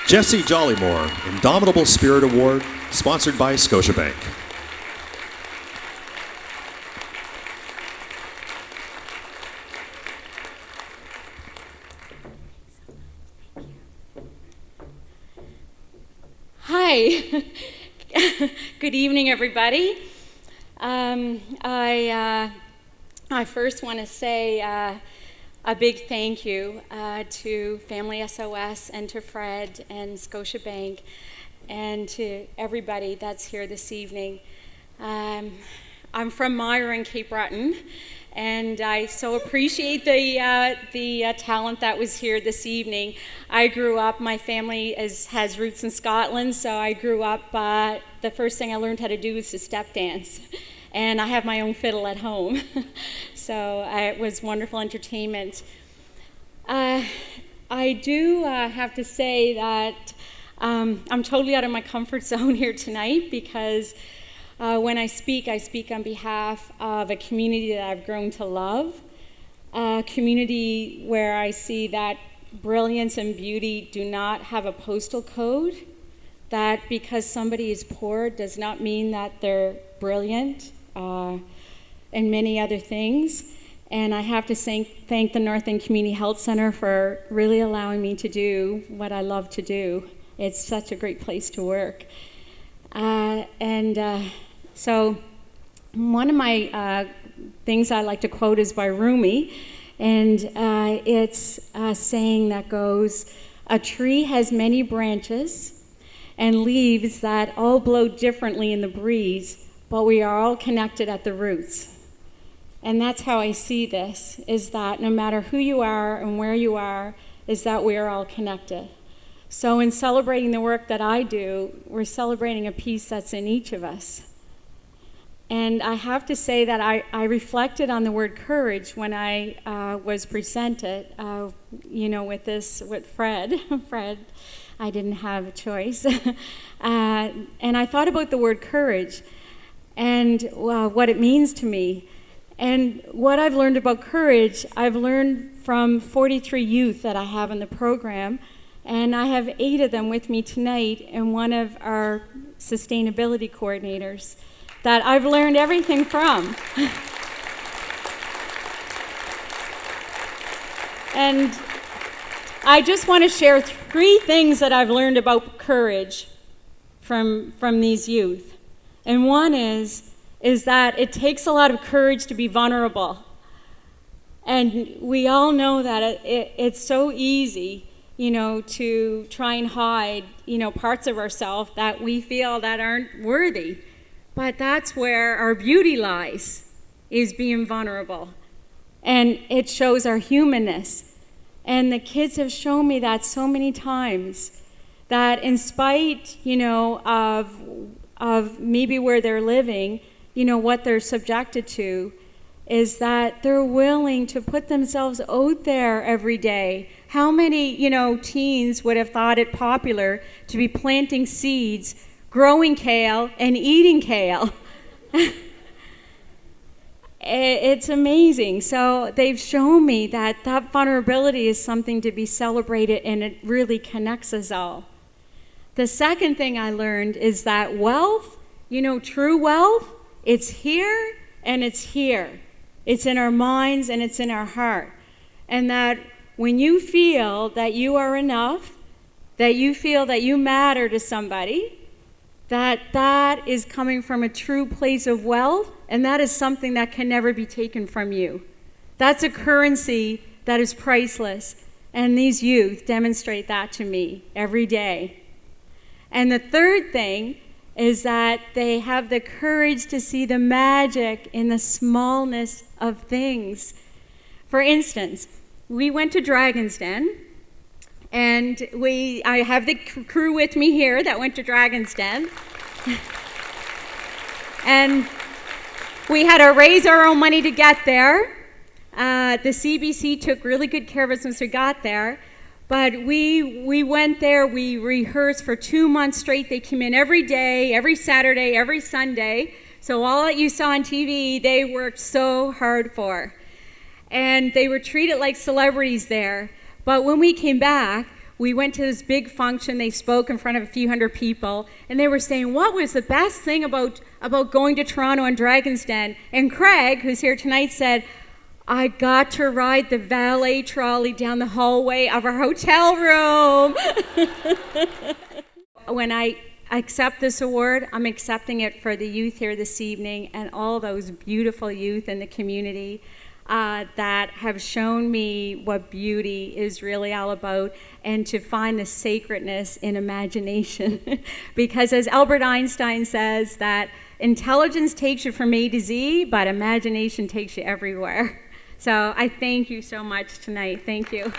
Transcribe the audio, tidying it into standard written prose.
Jessie Jollymore, Indomitable Spirit Award, sponsored by Scotiabank. Hi. Good evening, everybody. I first want to say a big thank you to Family SOS and to Fred and Scotiabank and to everybody that's here this evening. I'm from Myra in Cape Breton, and I so appreciate the talent that was here this evening. I grew up, my family has roots in Scotland, so I grew up, the first thing I learned how to do was to step dance. And I have my own fiddle at home. So it was wonderful entertainment. I do have to say that I'm totally out of my comfort zone here tonight because when I speak on behalf of a community that I've grown to love, a community where I see that brilliance and beauty do not have a postal code, that because somebody is poor does not mean that they're brilliant, and many other things. And I have to thank the North End Community Health Center for really allowing me to do what I love to do. It's such a great place to work. So one of my things I like to quote is by Rumi, and it's a saying that goes, "A tree has many branches and leaves that all blow differently in the breeze, but we are all connected at the roots." And that's how I see this, is that no matter who you are and where you are, is that we are all connected. So in celebrating the work that I do, we're celebrating a piece that's in each of us. And I have to say that I reflected on the word courage when I was presented, with Fred. Fred, I didn't have a choice. And I thought about the word courage and what it means to me. And what I've learned about courage, I've learned from 43 youth that I have in the program, and I have 8 of them with me tonight and one of our sustainability coordinators that I've learned everything from. And I just want to share 3 things that I've learned about courage from these youth. And one is that it takes a lot of courage to be vulnerable. And we all know that it's so easy, to try and hide, parts of ourselves that we feel that aren't worthy. But that's where our beauty lies, is being vulnerable. And it shows our humanness. And the kids have shown me that so many times, that in spite, of maybe where they're living, what they're subjected to, is that they're willing to put themselves out there every day. How many, teens would have thought it popular to be planting seeds, growing kale, and eating kale? It's amazing. So they've shown me that vulnerability is something to be celebrated, and it really connects us all. The second thing I learned is that wealth, true wealth, it's here and it's here. It's in our minds and it's in our heart. And that when you feel that you are enough, that you feel that you matter to somebody, that is coming from a true place of wealth, and that is something that can never be taken from you. That's a currency that is priceless. And these youth demonstrate that to me every day. And the third thing is that they have the courage to see the magic in the smallness of things. For instance, we went to Dragon's Den, and I have the crew with me here that went to Dragon's Den. And we had to raise our own money to get there. The CBC took really good care of us once we got there. But we went there, we rehearsed for 2 months straight. They came in every day, every Saturday, every Sunday. So all that you saw on TV, they worked so hard for. And they were treated like celebrities there. But when we came back, we went to this big function. They spoke in front of a few hundred people, and they were saying, what was the best thing about going to Toronto and Dragon's Den? And Craig, who's here tonight, said, I got to ride the valet trolley down the hallway of our hotel room. When I accept this award, I'm accepting it for the youth here this evening and all those beautiful youth in the community that have shown me what beauty is really all about, and to find the sacredness in imagination. Because as Albert Einstein says, that intelligence takes you from A to Z, but imagination takes you everywhere. So I thank you so much tonight. Thank you.